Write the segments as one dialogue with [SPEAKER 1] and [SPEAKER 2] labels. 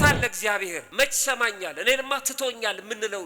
[SPEAKER 1] የታለ እግዚአብሔር መች ሰማኛል እኔንማ ትቶኛል ምንለው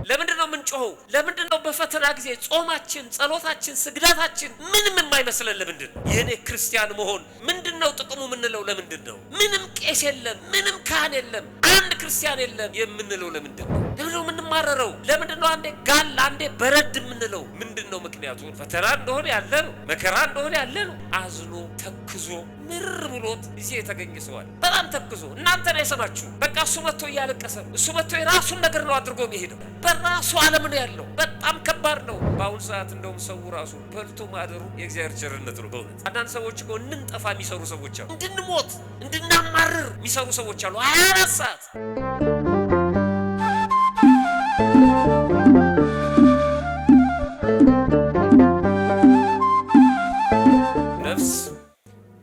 [SPEAKER 1] ለምንድነው ምንጮኸው? ለምንድነው በፈተና ጊዜ ጾማችን ጸሎታችን ስግዳታችን ምንም የማይመስለን? ለምንድነው የኔ ክርስቲያን መሆን ምንድነው ጥቅሙ ምንለው? ለምንድነው ምንም ቄስ የለም ምንም ካህን የለም አንድ ክርስቲያን የለም የምንለው? ለምንድነው ምንማረረው? ለምንድነው አንዴ ጋል አንዴ በረድ ምንለው? ምንድነው ምክንያቱ? ፈተና እንደሆነ ያለ ነው መከራ እንደሆነ ያለ ነው። አዝኖ ተክዞ ምር ብሎት እዚህ የተገኘ ሰዋል በጣም ተክዞ እናንተ ነው የሰማችሁ። በቃ እሱ መጥቶ እያለቀሰ እሱ መጥቶ የራሱን ነገር ነው አድርጎ የሚሄደው በራሱ ዓለም ነው ያለው። በጣም ከባድ ነው በአሁን ሰዓት። እንደውም ሰው ራሱ በልቶ ማደሩ የእግዚአብሔር ቸርነት ነው በእውነት። አንዳንድ ሰዎች እኮ እንንጠፋ የሚሰሩ ሰዎች አሉ፣ እንድንሞት እንድናማርር የሚሰሩ ሰዎች አሉ 24 ሰዓት። ነፍስ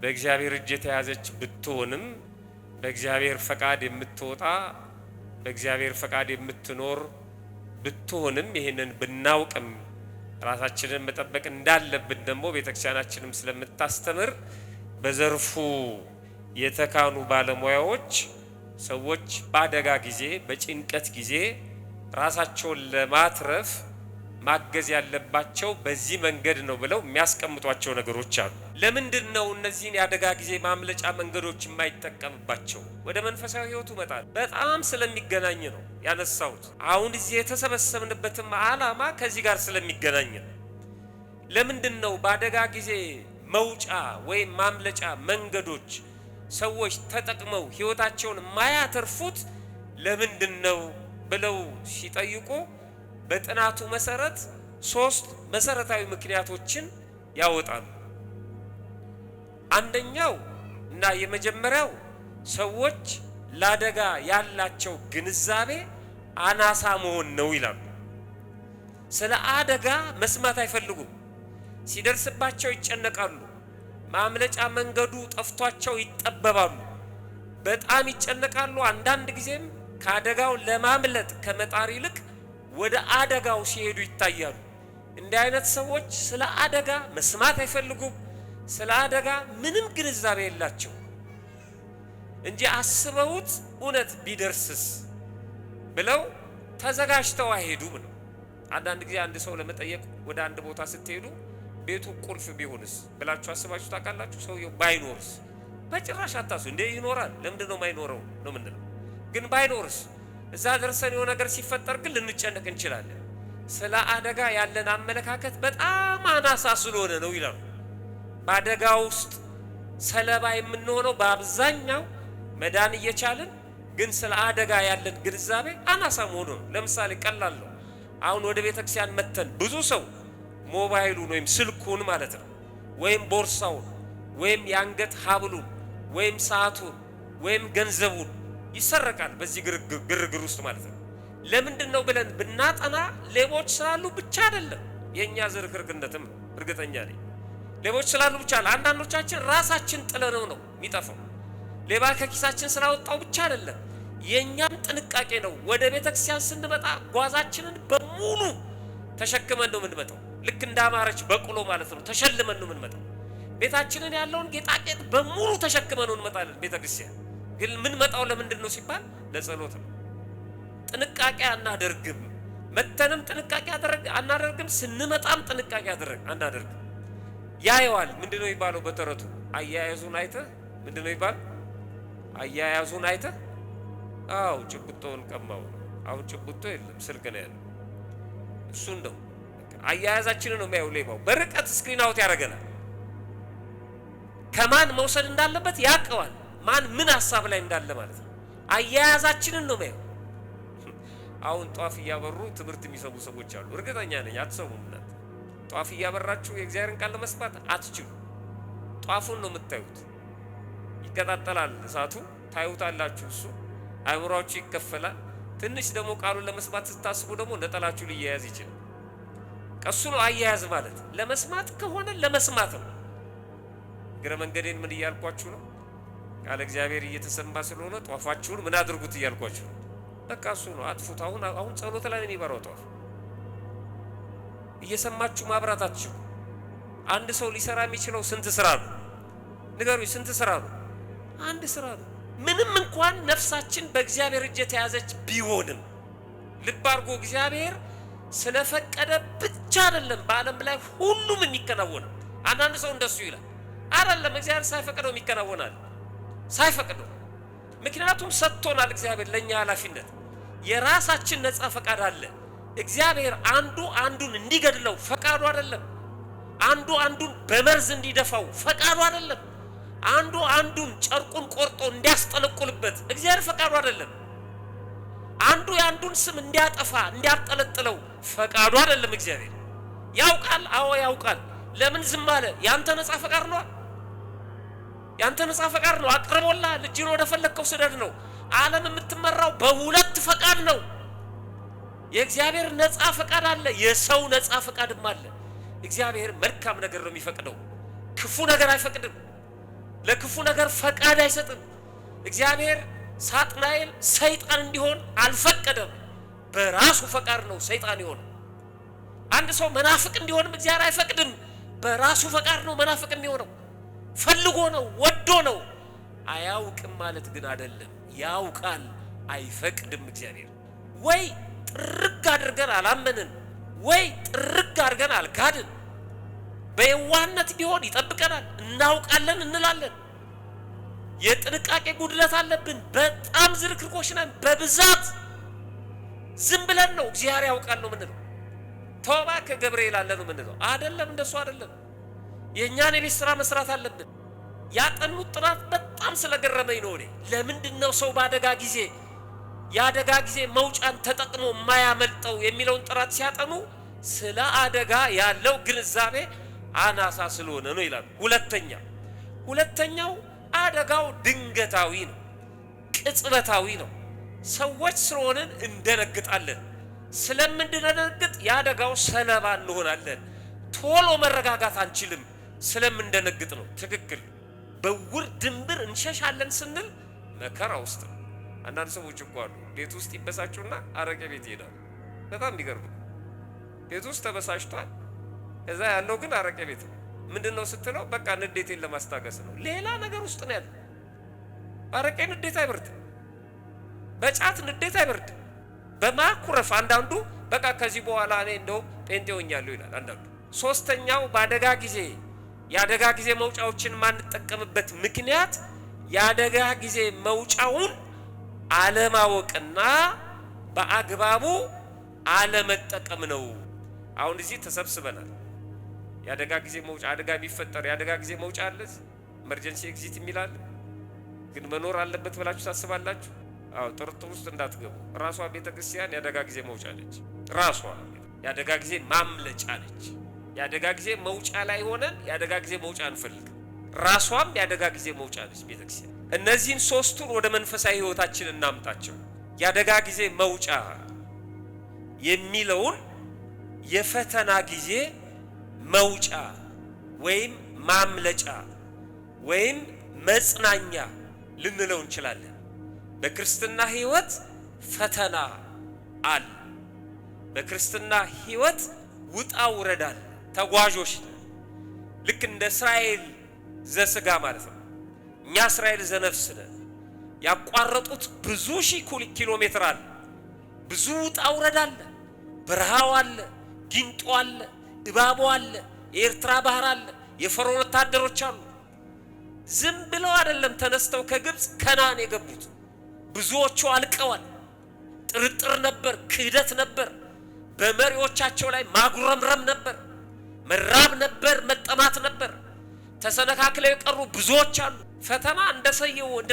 [SPEAKER 1] በእግዚአብሔር እጅ የተያዘች ብትሆንም በእግዚአብሔር ፈቃድ የምትወጣ በእግዚአብሔር ፈቃድ የምትኖር ብትሆንም ይሄንን ብናውቅም ራሳችንን መጠበቅ እንዳለብን ደግሞ ቤተክርስቲያናችንም ስለምታስተምር በዘርፉ የተካኑ ባለሙያዎች ሰዎች በአደጋ ጊዜ በጭንቀት ጊዜ ራሳቸውን ለማትረፍ ማገዝ ያለባቸው በዚህ መንገድ ነው ብለው የሚያስቀምጧቸው ነገሮች አሉ። ለምንድነው እነዚህን የአደጋ ጊዜ ማምለጫ መንገዶች የማይጠቀምባቸው? ወደ መንፈሳዊ ህይወቱ መጣል በጣም ስለሚገናኝ ነው ያነሳሁት። አሁን እዚህ የተሰበሰብንበትም ዓላማ ከዚህ ጋር ስለሚገናኝ ነው። ለምንድነው በአደጋ ጊዜ መውጫ ወይም ማምለጫ መንገዶች ሰዎች ተጠቅመው ህይወታቸውን ማያተርፉት ለምንድነው ብለው ሲጠይቁ በጥናቱ መሰረት 3 መሰረታዊ ምክንያቶችን ያወጣሉ። አንደኛው እና የመጀመሪያው ሰዎች ለአደጋ ያላቸው ግንዛቤ አናሳ መሆን ነው ይላሉ። ስለ አደጋ መስማት አይፈልጉም። ሲደርስባቸው ይጨነቃሉ። ማምለጫ መንገዱ ጠፍቷቸው ይጠበባሉ። በጣም ይጨነቃሉ። አንዳንድ ጊዜም ከአደጋው ለማምለጥ ከመጣር ይልቅ ወደ አደጋው ሲሄዱ ይታያሉ። እንዲህ አይነት ሰዎች ስለ አደጋ መስማት አይፈልጉም። ስለ አደጋ ምንም ግንዛቤ የላቸው እንጂ አስበውት እውነት ቢደርስስ ብለው ተዘጋጅተው አይሄዱም ነው። አንዳንድ ጊዜ አንድ ሰው ለመጠየቅ ወደ አንድ ቦታ ስትሄዱ ቤቱ ቁልፍ ቢሆንስ ብላችሁ አስባችሁ ታውቃላችሁ? ሰውየው ባይኖርስ? በጭራሽ አታሱ እንዴ ይኖራል። ለምንድነው ማይኖረው ነው ምንድነው? ግን ባይኖርስ? እዛ ደርሰን የሆነ ነገር ሲፈጠር ግን ልንጨነቅ እንችላለን። ስለ አደጋ ያለን አመለካከት በጣም አናሳ ስለሆነ ነው ይላሉ። በአደጋ ውስጥ ሰለባ የምንሆነው በአብዛኛው መዳን እየቻልን ግን ስለ አደጋ ያለን ግንዛቤ አናሳ መሆኑ ነው። ለምሳሌ ቀላል ነው። አሁን ወደ ቤተክርስቲያን መተን ብዙ ሰው ሞባይሉን ወይም ስልኩን ማለት ነው ወይም ቦርሳውን ወይም የአንገት ሀብሉን ወይም ሰዓቱን ወይም ገንዘቡን ይሰረቃል በዚህ ግርግር ውስጥ ማለት ነው። ለምንድነው ብለን ብናጠና ሌቦች ስላሉ ብቻ አይደለም። የኛ ዝርክርክነትም እርግጠኛ ነኝ ሌቦች ስላሉ ብቻ አይደለም። አንዳንዶቻችን ራሳችን ጥለነው ነው የሚጠፋው። ሌባ ከኪሳችን ስላወጣው ብቻ አይደለም። የኛም ጥንቃቄ ነው። ወደ ቤተክርስቲያን ስንመጣ ጓዛችንን በሙሉ ተሸክመን ነው የምንመጣው። ልክ እንዳማረች በቅሎ ማለት ነው ተሸልመን ነው የምንመጣው። ቤታችንን ያለውን ጌጣጌጥ በሙሉ ተሸክመን ነው እንመጣለን ቤተክርስቲያን። ግን ምን መጣው ለምንድነው ሲባል ለጸሎት ነው። ጥንቃቄ አናደርግም። መተንም ጥንቃቄ አናደርግም። ስንመጣም ጥንቃቄ አናደርግም። ያየዋል። ምንድነው ይባለው በተረቱ? አያያዙን አይተህ ምንድነው ይባል? አያያዙን አይተህ አው ጭብጦን ቀማው። አሁን ጭብጦ የለም ስልክ ነው ያለው። እሱ እንደው አያያዛችንን ነው የሚያየው ሌባው። በርቀት ስክሪን አውት ያደርገናል። ከማን መውሰድ እንዳለበት ያውቀዋል። ማን ምን ሐሳብ ላይ እንዳለ ማለት ነው። አያያዛችንን ነው የሚያየው። አሁን ጧፍ እያበሩ ትምህርት የሚሰሙ ሰዎች አሉ። እርግጠኛ ነኝ አትሰሙም እናንተ። ጧፍ እያበራችሁ የእግዚአብሔርን ቃል ለመስማት አትችሉ። ጧፉን ነው የምታዩት። ይቀጣጠላል እሳቱ፣ ታዩታላችሁ። እሱ አእምሯችሁ ይከፈላል። ትንሽ ደግሞ ቃሉን ለመስማት ስታስቡ ደግሞ ነጠላችሁ ሊያያዝ ይችላል። ቀሱ ነው አያያዝ ማለት። ለመስማት ከሆነ ለመስማት ነው። ግረ መንገዴን ምን እያልኳችሁ ነው? ቃል እግዚአብሔር እየተሰማ ስለሆነ ጧፋችሁን ምን አድርጉት እያልኳችሁ ነው። በቃ እሱ ነው አጥፉት። አሁን ጸሎት ላይ ነው የሚበራው ጧፍ። እየሰማችሁ ማብራታችሁ። አንድ ሰው ሊሰራ የሚችለው ስንት ስራ ነው? ንገሩኝ፣ ስንት ስራ ነው? አንድ ስራ ነው። ምንም እንኳን ነፍሳችን በእግዚአብሔር እጅ የተያዘች ቢሆንም ልብ አድርጎ እግዚአብሔር ስለፈቀደ ብቻ አይደለም በዓለም ላይ ሁሉም የሚከናወነው። አንዳንድ ሰው እንደሱ ይላል። አይደለም፣ እግዚአብሔር ሳይፈቅደው የሚከናወናል። ሳይፈቅደው፣ ምክንያቱም ሰጥቶናል እግዚአብሔር ለኛ ኃላፊነት። የራሳችን ነፃ ፈቃድ አለ። እግዚአብሔር አንዱ አንዱን እንዲገድለው ፈቃዱ አይደለም። አንዱ አንዱን በመርዝ እንዲደፋው ፈቃዱ አይደለም። አንዱ አንዱን ጨርቁን ቆርጦ እንዲያስጠለቁልበት እግዚአብሔር ፈቃዱ አይደለም። አንዱ ያንዱን ስም እንዲያጠፋ እንዲያጠለጥለው ፈቃዱ አይደለም። እግዚአብሔር ያውቃል። አዎ ያውቃል። ለምን ዝም አለ? ያንተ ነፃ ፈቃድ ነው። ያንተ ነፃ ፈቃድ ነው። አቅርቦልሃል። ልጅን ወደ ፈለከው ስደድ ነው። ዓለም የምትመራው በሁለት ፈቃድ ነው። የእግዚአብሔር ነፃ ፈቃድ አለ፣ የሰው ነፃ ፈቃድም አለ። እግዚአብሔር መልካም ነገር ነው የሚፈቅደው፣ ክፉ ነገር አይፈቅድም። ለክፉ ነገር ፈቃድ አይሰጥም። እግዚአብሔር ሳጥናኤል ሰይጣን እንዲሆን አልፈቀደም። በራሱ ፈቃድ ነው ሰይጣን የሆነው። አንድ ሰው መናፍቅ እንዲሆንም እግዚአብሔር አይፈቅድም። በራሱ ፈቃድ ነው መናፍቅ የሚሆነው። ፈልጎ ነው፣ ወዶ ነው። አያውቅም ማለት ግን አይደለም፣ ያውቃል። አይፈቅድም እግዚአብሔር። ወይ ጥርግ አድርገን አላመንን፣ ወይ ጥርግ አድርገን አልካድን። በየዋህነት ቢሆን ይጠብቀናል። እናውቃለን እንላለን። የጥንቃቄ ጉድለት አለብን። በጣም ዝርክርኮች ነን በብዛት። ዝም ብለን ነው እግዚአብሔር ያውቃል ነው ምንለው። ተውባ ከገብርኤል አለ ነው ምንለው። አይደለም፣ እንደሱ አይደለም። የኛን የቤት ስራ መስራት አለብን። ያጠኑት ጥናት በጣም ስለገረመኝ ነው። ለምንድነው ሰው ባደጋ ጊዜ ያደጋ ጊዜ መውጫን ተጠቅሞ የማያመልጠው የሚለውን ጥናት ሲያጠኑ ስለ አደጋ ያለው ግንዛቤ አናሳ ስለሆነ ነው ይላል። ሁለተኛው አደጋው ድንገታዊ ነው፣ ቅጽበታዊ ነው። ሰዎች ስለሆነን እንደነግጣለን። ስለምንደነግጥ ያደጋው ሰለባ እንሆናለን። ቶሎ መረጋጋት አንችልም፣ ስለምንደነግጥ ነው። ትክክል። በውር ድንብር እንሸሻለን ስንል መከራ ውስጥ ነው። አንዳንድ ሰዎች እኮ አሉ ቤት ውስጥ ይበሳጩና አረቄ ቤት ይሄዳሉ። በጣም ይገርም። ቤት ውስጥ ተበሳጭቷል፣ እዛ ያለው ግን አረቄ ቤት ነው። ምንድነው ስትለው በቃ ንዴቴን ለማስታገስ ነው። ሌላ ነገር ውስጥ ነው ያለው። አረቄ ንዴት አይበርድም፣ በጫት ንዴት አይበርድም። በማኩረፍ አንዳንዱ በቃ ከዚህ በኋላ እኔ እንደው ጴንጤ ሆኛለሁ ይላል አንዳንዱ። ሶስተኛው በአደጋ ጊዜ የአደጋ ጊዜ መውጫዎችን ማንጠቀምበት ምክንያት የአደጋ ጊዜ መውጫውን አለማወቅና በአግባቡ አለመጠቀም ነው። አሁን እዚህ ተሰብስበናል። የአደጋ ጊዜ መውጫ አደጋ ቢፈጠር የአደጋ ጊዜ መውጫ አለ፣ ኢመርጀንሲ ኤግዚት የሚላል ግን መኖር አለበት ብላችሁ ታስባላችሁ? አዎ፣ ጥርጥር ውስጥ እንዳትገቡ። ራሷ ቤተክርስቲያን የአደጋ ጊዜ መውጫ ነች። ራሷ የአደጋ ጊዜ ማምለጫ ነች። የአደጋ ጊዜ መውጫ ላይ ሆነን የአደጋ ጊዜ መውጫ እንፈልግ። ራሷም የአደጋ ጊዜ መውጫ ነች ቤተክርስቲያን። እነዚህን ሶስቱን ወደ መንፈሳዊ ህይወታችን እናምጣቸው። የአደጋ ጊዜ መውጫ የሚለውን የፈተና ጊዜ መውጫ ወይም ማምለጫ ወይም መጽናኛ ልንለው እንችላለን። በክርስትና ህይወት ፈተና አለ። በክርስትና ህይወት ውጣ ውረዳል። ተጓዦች ልክ እንደ እስራኤል ዘስጋ ማለት ነው። እኛ እስራኤል ዘነፍስ ነን። ያቋረጡት ብዙ ሺህ ኪሎ ሜትር አለ። ብዙ ውጣ ውረድ አለ። በረሃው አለ፣ ጊንጦ አለ፣ እባቡ አለ፣ የኤርትራ ባህር አለ፣ የፈርዖን ወታደሮች አሉ። ዝም ብለው አይደለም ተነስተው ከግብጽ ከነዓን የገቡት። ብዙዎቹ አልቀዋል። ጥርጥር ነበር፣ ክህደት ነበር፣ በመሪዎቻቸው ላይ ማጉረምረም ነበር፣ መራብ ነበር፣ መጠማት ነበር። ተሰነካክለው የቀሩ ብዙዎች አሉ። ፈተና እንደ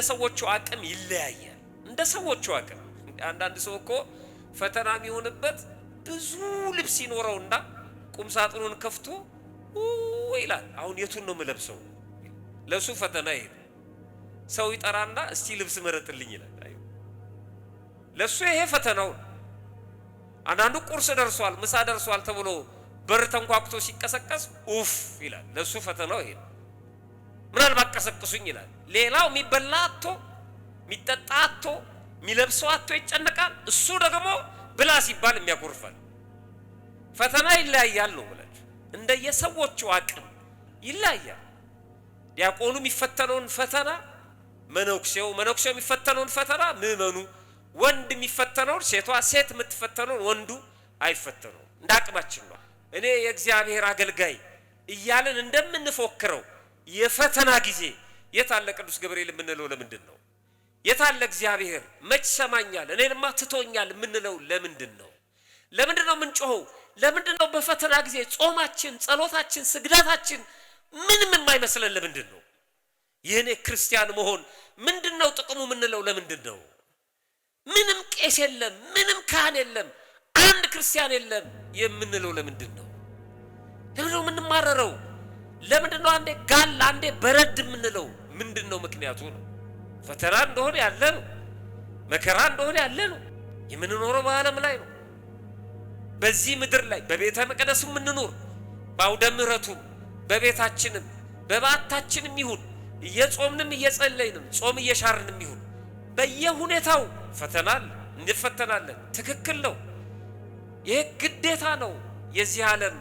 [SPEAKER 1] ሰዎቹ አቅም ይለያያል። እንደ ሰዎቹ አቅም አንዳንድ ሰው እኮ ፈተና የሚሆንበት ብዙ ልብስ ይኖረውና ቁም ሳጥኑን ከፍቶ ይላል አሁን የቱን ነው የምለብሰው? ለሱ ፈተና ይሄ ሰው ይጠራና እስቲ ልብስ መረጥልኝ ይላል። ለሱ ይሄ ፈተናው። አንዳንዱ ቁርስ ደርሷል፣ ምሳ ደርሷል ተብሎ በር ተንኳክቶ ሲቀሰቀስ ኡፍ ይላል። ለሱ ፈተናው ይሄ። ምናልባት ቀሰቅሱኝ ይላል። ሌላው የሚበላ አጥቶ የሚጠጣ አጥቶ የሚለብሰው አጥቶ ይጨነቃል። እሱ ደግሞ ብላ ሲባል የሚያኮርፋል። ፈተና ይለያያል ነው ማለት እንደየሰዎቹ አቅም ይለያያል። ዲያቆኑ የሚፈተነውን ፈተና መነኩሴው የሚፈተነውን ፈተና ምእመኑ፣ ወንድ የሚፈተነውን ሴቷ፣ ሴት የምትፈተነውን ወንዱ አይፈተነው። እንዳቅማችን ነው። እኔ የእግዚአብሔር አገልጋይ እያልን እንደምንፎክረው የፈተና ጊዜ የታለ ቅዱስ ገብርኤል የምንለው ለምንድን ነው? የታለ እግዚአብሔር መች ሰማኛል እኔንማ ትቶኛል የምንለው ለምንድን ነው? ለምንድን ነው የምንጮኸው? ለምንድን ነው በፈተና ጊዜ ጾማችን፣ ጸሎታችን፣ ስግደታችን ምንም የማይመስለን ለምንድን ነው? የኔ ክርስቲያን መሆን ምንድነው ጥቅሙ የምንለው ለምንድን ነው? ምንም ቄስ የለም፣ ምንም ካህን የለም፣ አንድ ክርስቲያን የለም የምንለው ለምንድን ነው? ለምንድን ነው የምንማረረው? ለምንድን ነው አንዴ ጋል አንዴ በረድ የምንለው? ምንድነው ምክንያቱ ነው? ፈተና እንደሆነ ያለ ነው። መከራ እንደሆነ ያለ ነው። የምንኖረው በዓለም ላይ ነው። በዚህ ምድር ላይ በቤተ መቅደሱ የምንኖር በአውደ ምሕረቱም በቤታችንም በባታችንም ይሁን እየጾምንም እየጸለይንም ጾም እየሻርንም ይሁን በየሁኔታው ፈተናል እንፈተናለን። ትክክል ነው። ይሄ ግዴታ ነው። የዚህ ዓለም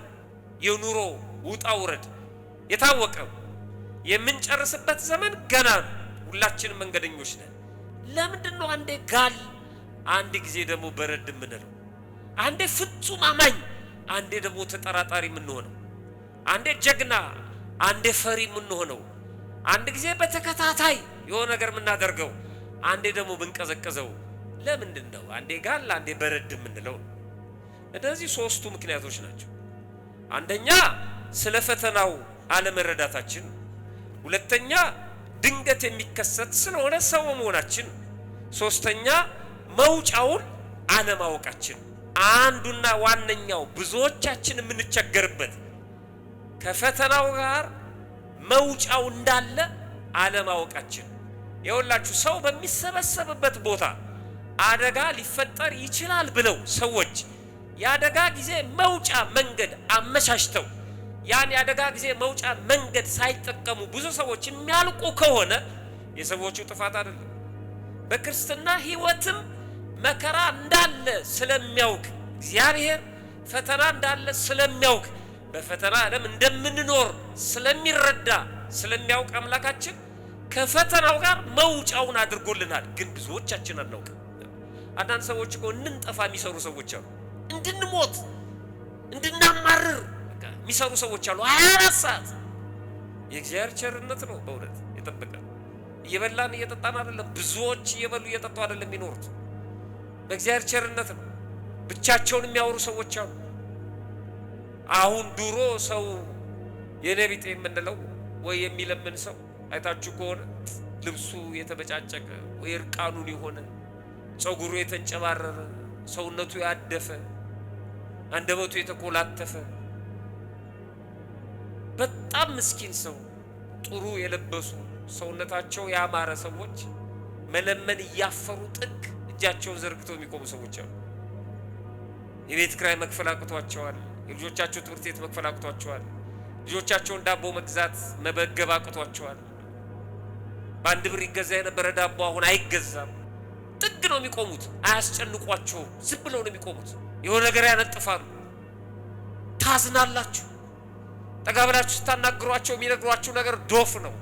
[SPEAKER 1] የኑሮ ውጣ ውረድ የታወቀው የምንጨርስበት ዘመን ገና ነው። ሁላችንም መንገደኞች ነን። ለምንድን ነው አንዴ ጋል አንዴ ጊዜ ደግሞ በረድ የምንለው? አንዴ ፍጹም አማኝ አንዴ ደግሞ ተጠራጣሪ የምንሆነው? አንዴ ጀግና አንዴ ፈሪ የምንሆነው? አንድ ጊዜ በተከታታይ የሆነ ነገር የምናደርገው አንዴ ደግሞ ብንቀዘቀዘው ለምንድን ነው? አንዴ ጋል አንዴ በረድ የምንለው? እነዚህ ሶስቱ ምክንያቶች ናቸው። አንደኛ ስለ ፈተናው አለመረዳታችን፣ ሁለተኛ ድንገት የሚከሰት ስለሆነ ሰው መሆናችን፣ ሶስተኛ መውጫውን አለማወቃችን። አንዱና ዋነኛው ብዙዎቻችን የምንቸገርበት ከፈተናው ጋር መውጫው እንዳለ አለማወቃችን። የሁላችሁ ሰው በሚሰበሰብበት ቦታ አደጋ ሊፈጠር ይችላል ብለው ሰዎች የአደጋ ጊዜ መውጫ መንገድ አመቻችተው ያን የአደጋ ጊዜ መውጫ መንገድ ሳይጠቀሙ ብዙ ሰዎች የሚያልቁ ከሆነ የሰዎቹ ጥፋት አይደለም። በክርስትና ሕይወትም መከራ እንዳለ ስለሚያውቅ እግዚአብሔር ፈተና እንዳለ ስለሚያውቅ በፈተና ዓለም እንደምንኖር ስለሚረዳ ስለሚያውቅ አምላካችን ከፈተናው ጋር መውጫውን አድርጎልናል። ግን ብዙዎቻችን አናውቅ። አንዳንድ ሰዎች እኮ እንንጠፋ የሚሰሩ ሰዎች አሉ። እንድንሞት እንድናማርር የሚሰሩ ሰዎች አሉ 24 ሰዓት። የእግዚአብሔር ቸርነት ነው በእውነት የጠበቀን። እየበላን እየጠጣን አይደለም። ብዙዎች እየበሉ እየጠጡ አይደለም የሚኖሩት። በእግዚአብሔር ቸርነት ነው። ብቻቸውን የሚያወሩ ሰዎች አሉ። አሁን ድሮ ሰው የነቢጤ የምንለው ወይ የሚለምን ሰው አይታችሁ ከሆነ ልብሱ የተበጫጨቀ ወይ እርቃኑን የሆነ ጸጉሩ የተንጨባረረ ሰውነቱ ያደፈ አንደበቱ የተኮላተፈ በጣም ምስኪን ሰው ጥሩ የለበሱ ሰውነታቸው ያማረ ሰዎች መለመን እያፈሩ ጥግ እጃቸውን ዘርግተው የሚቆሙ ሰዎች አሉ። የቤት ኪራይ መክፈል አቅቷቸዋል። የልጆቻቸው ትምህርት ቤት መክፈል አቅቷቸዋል። ልጆቻቸውን ዳቦ መግዛት መበገብ አቅቷቸዋል። በአንድ ብር ይገዛ የነበረ ዳቦ አሁን አይገዛም። ጥግ ነው የሚቆሙት። አያስጨንቋቸውም። ዝም ብለው ነው የሚቆሙት። የሆነ ነገር ያነጥፋሉ። ታዝናላችሁ። ጠጋ ብላችሁ ስታናግሯቸው የሚነግሯችሁ ነገር ዶፍ ነው።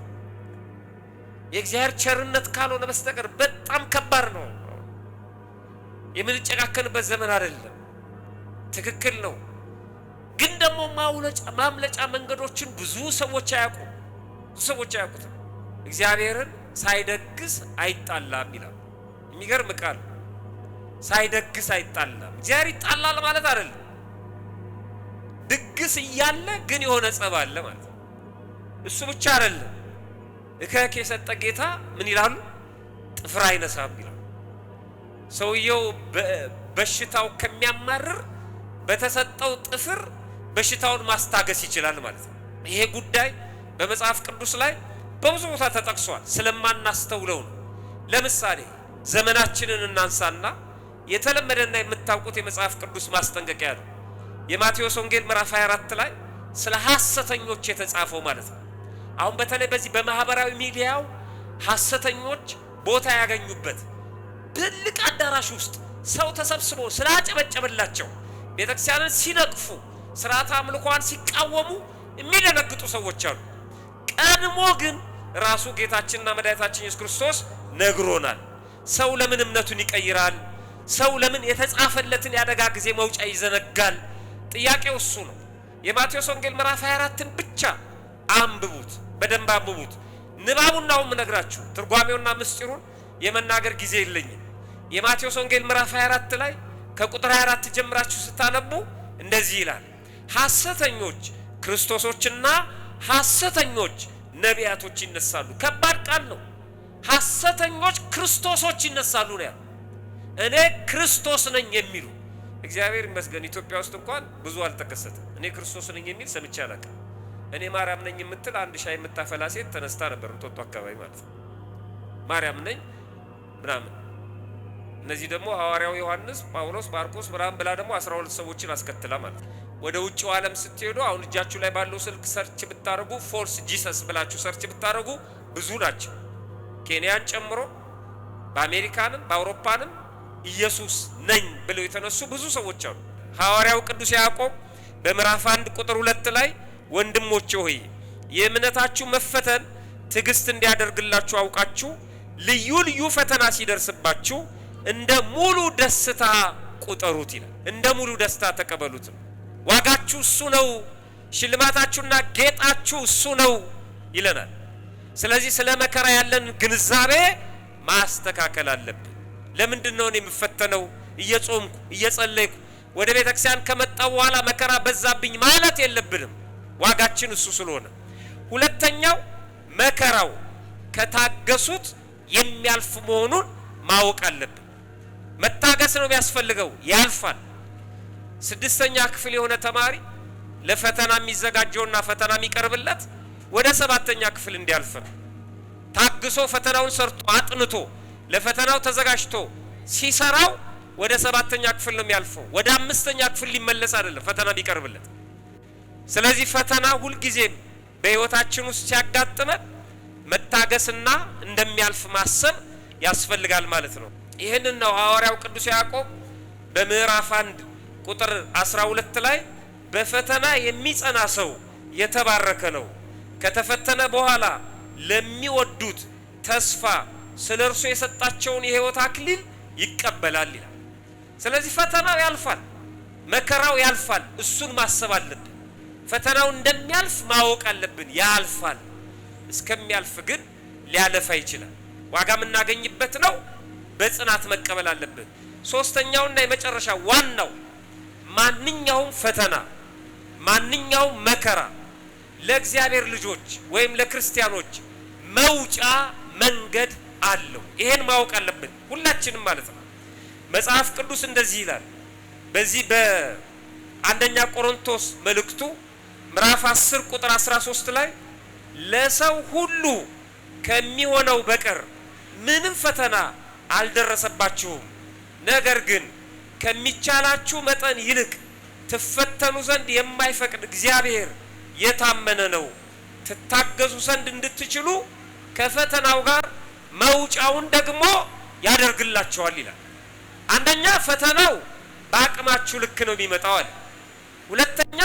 [SPEAKER 1] የእግዚአብሔር ቸርነት ካልሆነ በስተቀር በጣም ከባድ ነው። የምንጨካከንበት ዘመን አይደለም። ትክክል ነው። ግን ደግሞ ማምለጫ መንገዶችን ብዙ ሰዎች አያውቁም። አያውቁትም። እግዚአብሔርን ሳይደግስ አይጣላም ይላል። የሚገርም ቃል። ሳይደግስ አይጣላም። እግዚአብሔር ይጣላል ማለት አይደለም። ድግስ እያለ ግን የሆነ ጸብ አለ ማለት ነው። እሱ ብቻ አይደለም። እከክ የሰጠ ጌታ ምን ይላሉ? ጥፍር አይነሳም ይላል። ሰውየው በሽታው ከሚያማርር በተሰጠው ጥፍር በሽታውን ማስታገስ ይችላል ማለት ነው። ይሄ ጉዳይ በመጽሐፍ ቅዱስ ላይ በብዙ ቦታ ተጠቅሷል። ስለማናስተውለው ነው። ለምሳሌ ዘመናችንን እናንሳና የተለመደና የምታውቁት የመጽሐፍ ቅዱስ ማስጠንቀቂያ ነው። የማቴዎስ ወንጌል ምዕራፍ 24 ላይ ስለ ሐሰተኞች የተጻፈው ማለት ነው። አሁን በተለይ በዚህ በማህበራዊ ሚዲያው ሐሰተኞች ቦታ ያገኙበት ትልቅ አዳራሽ ውስጥ ሰው ተሰብስቦ ስላጨበጨበላቸው ቤተክርስቲያንን ሲነቅፉ ስርዓተ አምልኮን ሲቃወሙ የሚደነግጡ ሰዎች አሉ። ቀድሞ ግን ራሱ ጌታችንና መድኃኒታችን ኢየሱስ ክርስቶስ ነግሮናል። ሰው ለምን እምነቱን ይቀይራል? ሰው ለምን የተጻፈለትን ያደጋ ጊዜ መውጫ ይዘነጋል? ጥያቄው እሱ ነው። የማቴዎስ ወንጌል ምዕራፍ 24ን ብቻ አንብቡት፣ በደንብ አንብቡት። ንባቡን ነው የምነግራችሁ፣ ትርጓሜውና ምስጢሩን የመናገር ጊዜ የለኝም። የማቴዎስ ወንጌል ምዕራፍ 24 ላይ ከቁጥር 24 ጀምራችሁ ስታነቡ እንደዚህ ይላል፣ ሐሰተኞች ክርስቶሶችና ሐሰተኞች ነቢያቶች ይነሳሉ። ከባድ ቃል ነው። ሐሰተኞች ክርስቶሶች ይነሳሉ ነው ያለው። እኔ ክርስቶስ ነኝ የሚሉ እግዚአብሔር ይመስገን ኢትዮጵያ ውስጥ እንኳን ብዙ አልተከሰተም። እኔ ክርስቶስ ነኝ የሚል ሰምቼ አላውቅም። እኔ ማርያም ነኝ የምትል አንድ ሻይ የምታፈላ ሴት ተነስታ ነበር እንጦጦ አካባቢ ማለት ነው። ማርያም ነኝ ምናምን። እነዚህ ደግሞ ሐዋርያው ዮሐንስ፣ ጳውሎስ፣ ማርቆስ ምናምን ብላ ደግሞ 12 ሰዎችን አስከትላ ማለት ነው። ወደ ውጭው ዓለም ስትሄዱ አሁን እጃችሁ ላይ ባለው ስልክ ሰርች ብታረጉ ፎልስ ጂሰስ ብላችሁ ሰርች ብታረጉ ብዙ ናቸው። ኬንያን ጨምሮ በአሜሪካንም በአውሮፓንም ኢየሱስ ነኝ ብለው የተነሱ ብዙ ሰዎች አሉ። ሐዋርያው ቅዱስ ያዕቆብ በምዕራፍ 1 ቁጥር 2 ላይ ወንድሞቼ ሆይ የእምነታችሁ መፈተን ትዕግስት እንዲያደርግላችሁ አውቃችሁ ልዩ ልዩ ፈተና ሲደርስባችሁ እንደ ሙሉ ደስታ ቁጠሩት ይላል። እንደ ሙሉ ደስታ ተቀበሉት። ዋጋችሁ እሱ ነው፣ ሽልማታችሁና ጌጣችሁ እሱ ነው ይለናል። ስለዚህ ስለ መከራ ያለን ግንዛቤ ማስተካከል አለብን። ለምንድን ነው እኔ የምፈተነው? እየጾምኩ እየጸለይኩ ወደ ቤተክርስቲያን ከመጣው በኋላ መከራ በዛብኝ ማለት የለብንም። ዋጋችን እሱ ስለሆነ። ሁለተኛው መከራው ከታገሱት የሚያልፍ መሆኑን ማወቅ አለብን። መታገስ ነው የሚያስፈልገው፣ ያልፋል። 6ኛ ክፍል የሆነ ተማሪ ለፈተና የሚዘጋጀውና ፈተና የሚቀርብለት ወደ 7ኛ ክፍል እንዲያልፍ ነው። ታግሶ ፈተናውን ሰርቶ አጥንቶ ለፈተናው ተዘጋጅቶ ሲሰራው ወደ 7ኛ ክፍል ነው የሚያልፈው። ወደ 5ኛ ክፍል ሊመለስ አይደለም ፈተና ቢቀርብለት። ስለዚህ ፈተና ሁልጊዜም በህይወታችን ውስጥ ሲያጋጥመን መታገስና እንደሚያልፍ ማሰብ ያስፈልጋል ማለት ነው። ይህንን ነው ሐዋርያው ቅዱስ ያዕቆብ በምዕራፍ 1 ቁጥር 12 ላይ በፈተና የሚጸና ሰው የተባረከ ነው፣ ከተፈተነ በኋላ ለሚወዱት ተስፋ ስለ እርሱ የሰጣቸውን የህይወት አክሊል ይቀበላል ይላል። ስለዚህ ፈተናው ያልፋል፣ መከራው ያልፋል። እሱን ማሰብ አለብን። ፈተናው እንደሚያልፍ ማወቅ አለብን። ያልፋል። እስከሚያልፍ ግን ሊያለፋ ይችላል። ዋጋ የምናገኝበት ነው። በጽናት መቀበል አለብን። ሶስተኛውና የመጨረሻ ዋናው ማንኛውም ፈተና ማንኛውም መከራ ለእግዚአብሔር ልጆች ወይም ለክርስቲያኖች መውጫ መንገድ አለው። ይሄን ማወቅ አለብን ሁላችንም ማለት ነው። መጽሐፍ ቅዱስ እንደዚህ ይላል። በዚህ በአንደኛ ቆሮንቶስ መልእክቱ ምዕራፍ 10 ቁጥር 13 ላይ ለሰው ሁሉ ከሚሆነው በቀር ምንም ፈተና አልደረሰባችሁም፣ ነገር ግን ከሚቻላችሁ መጠን ይልቅ ትፈተኑ ዘንድ የማይፈቅድ እግዚአብሔር የታመነ ነው። ትታገዙ ዘንድ እንድትችሉ ከፈተናው ጋር መውጫውን ደግሞ ያደርግላችኋል ይላል። አንደኛ ፈተናው በአቅማችሁ ልክ ነው የሚመጣው አለ። ሁለተኛ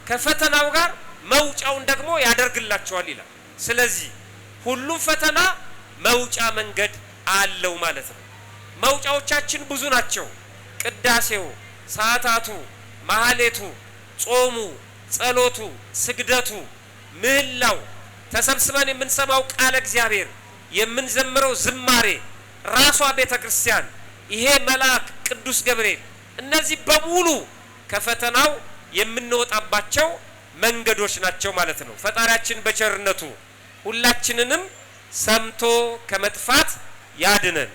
[SPEAKER 1] ከፈተናው ጋር መውጫውን ደግሞ ያደርግላችኋል ይላል። ስለዚህ ሁሉም ፈተና መውጫ መንገድ አለው ማለት ነው። መውጫዎቻችን ብዙ ናቸው። ቅዳሴው፣ ሰዓታቱ፣ ማህሌቱ፣ ጾሙ፣ ጸሎቱ፣ ስግደቱ፣ ምህላው፣ ተሰብስበን የምንሰማው ቃለ እግዚአብሔር፣ የምንዘምረው ዝማሬ፣ ራሷ ቤተክርስቲያን፣ ይሄ መልአክ ቅዱስ ገብርኤል፣ እነዚህ በሙሉ ከፈተናው የምንወጣባቸው መንገዶች ናቸው ማለት ነው። ፈጣሪያችን በቸርነቱ ሁላችንንም ሰምቶ ከመጥፋት ያድነን።